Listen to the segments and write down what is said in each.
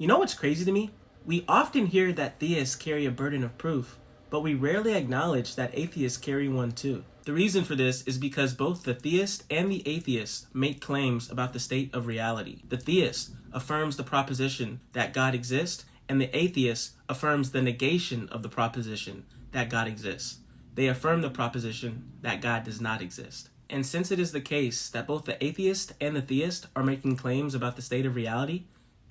You know what's crazy to me? We often hear that theists carry a burden of proof, but we rarely acknowledge that atheists carry one too. The reason for this is because both the theist and the atheist make claims about the state of reality. The theist affirms the proposition that God exists, and the atheist affirms the negation of the proposition that God exists. They affirm the proposition that God does not exist. And since it is the case that both the atheist and the theist are making claims about the state of reality,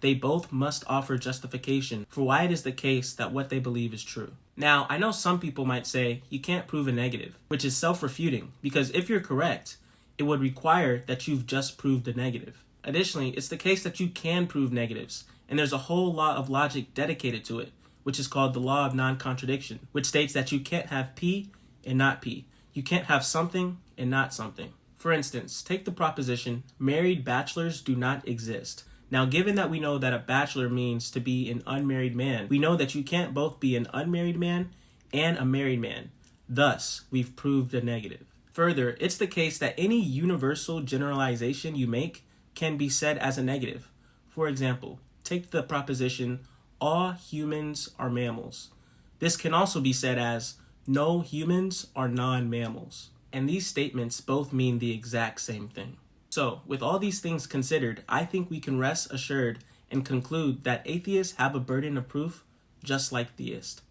they both must offer justification for why it is the case that what they believe is true. Now, I know some people might say you can't prove a negative, which is self-refuting, because if you're correct, it would require that you've just proved a negative. Additionally, it's the case that you can prove negatives, and there's a whole lot of logic dedicated to it, which is called the law of non-contradiction, which states that you can't have P and not P. You can't have something and not something. For instance, take the proposition, married bachelors do not exist. Now, given that we know that a bachelor means to be an unmarried man, we know that you can't both be an unmarried man and a married man. Thus, we've proved a negative. Further, it's the case that any universal generalization you make can be said as a negative. For example, take the proposition, all humans are mammals. This can also be said as, no humans are non-mammals. And these statements both mean the exact same thing. So, with all these things considered, I think we can rest assured and conclude that atheists have a burden of proof just like theists.